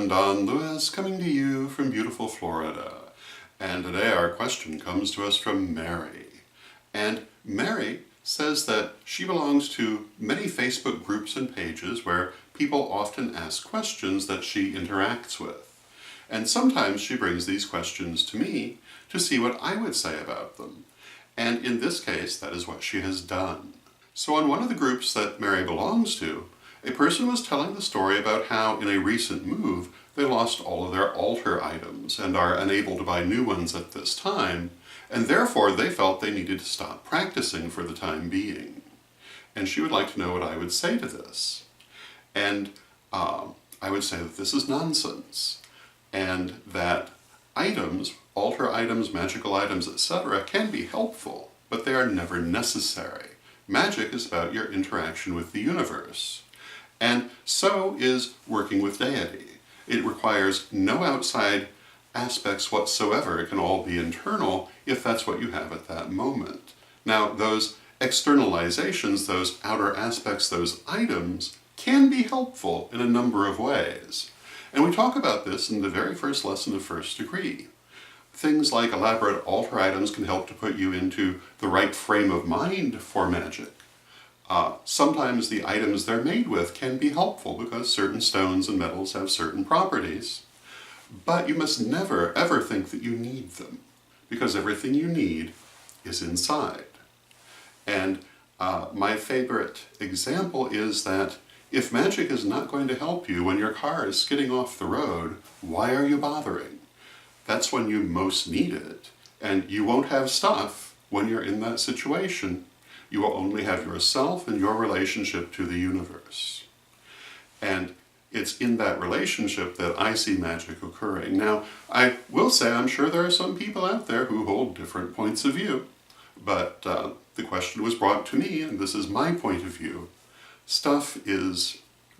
I'm Don Lewis, coming to you from beautiful Florida. And today our question comes to us from Mary. And Mary says that she belongs to many Facebook groups and pages where people often ask questions that she interacts with. And sometimes she brings these questions to me to see what I would say about them. And in this case, that is what she has done. So on one of the groups that Mary belongs to, a person was telling the story about how in a recent move they lost all of their altar items and are unable to buy new ones at this time, and therefore they felt they needed to stop practicing for the time being. And she would like to know what I would say to this. And I would say that this is nonsense, and that items, altar items, magical items, etc., can be helpful, but they are never necessary. Magic is about your interaction with the universe. And so is working with deity. It requires no outside aspects whatsoever. It can all be internal if that's what you have at that moment. Now, those externalizations, those outer aspects, those items, can be helpful in a number of ways. And we talk about this in the very first lesson of First Degree. Things like elaborate altar items can help to put you into the right frame of mind for magic. Sometimes the items they're made with can be helpful because certain stones and metals have certain properties, but you must never ever think that you need them, because everything you need is inside. And my favorite example is that if magic is not going to help you when your car is skidding off the road, why are you bothering? That's when you most need it, and you won't have stuff when you're in that situation. You will only have yourself and your relationship to the universe. And it's in that relationship that I see magic occurring. Now, I will say I'm sure there are some people out there who hold different points of view, but the question was brought to me, and this is my point of view. Stuff is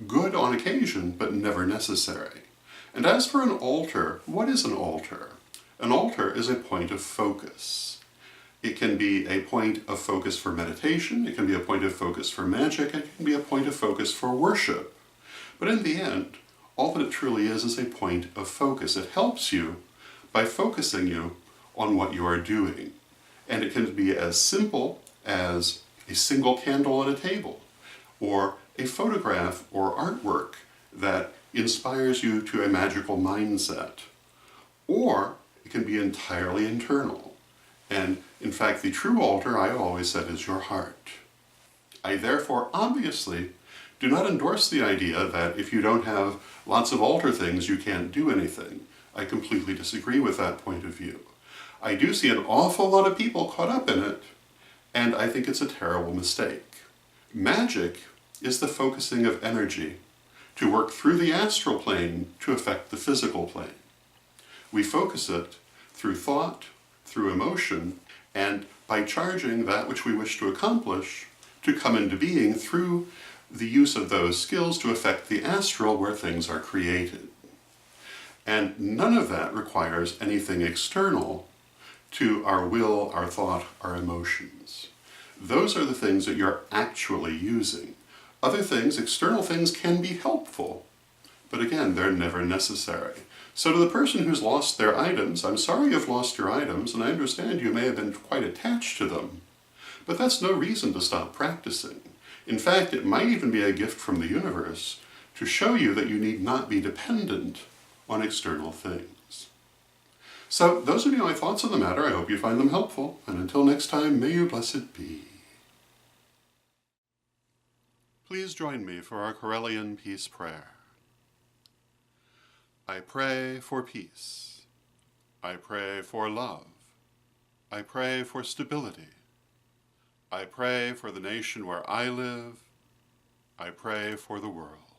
good on occasion, but never necessary. And as for an altar, what is an altar? An altar is a point of focus. It can be a point of focus for meditation, it can be a point of focus for magic, it can be a point of focus for worship. But in the end, all that it truly is a point of focus. It helps you by focusing you on what you are doing. And it can be as simple as a single candle on a table, or a photograph or artwork that inspires you to a magical mindset. Or it can be entirely internal. And in fact, the true altar, I always said, is your heart. I therefore obviously do not endorse the idea that if you don't have lots of altar things, you can't do anything. I completely disagree with that point of view. I do see an awful lot of people caught up in it, and I think it's a terrible mistake. Magic is the focusing of energy to work through the astral plane to affect the physical plane. We focus it through thought, through emotion, and by charging that which we wish to accomplish to come into being through the use of those skills to affect the astral where things are created. And none of that requires anything external to our will, our thought, our emotions. Those are the things that you're actually using. Other things, external things, can be helpful, but again, they're never necessary. So to the person who's lost their items, I'm sorry you've lost your items, and I understand you may have been quite attached to them, but that's no reason to stop practicing. In fact, it might even be a gift from the universe to show you that you need not be dependent on external things. So those would be my thoughts on the matter. I hope you find them helpful, and until next time, may you blessed be. Please join me for our Correllian Peace Prayer. I pray for peace. I pray for love. I pray for stability. I pray for the nation where I live. I pray for the world.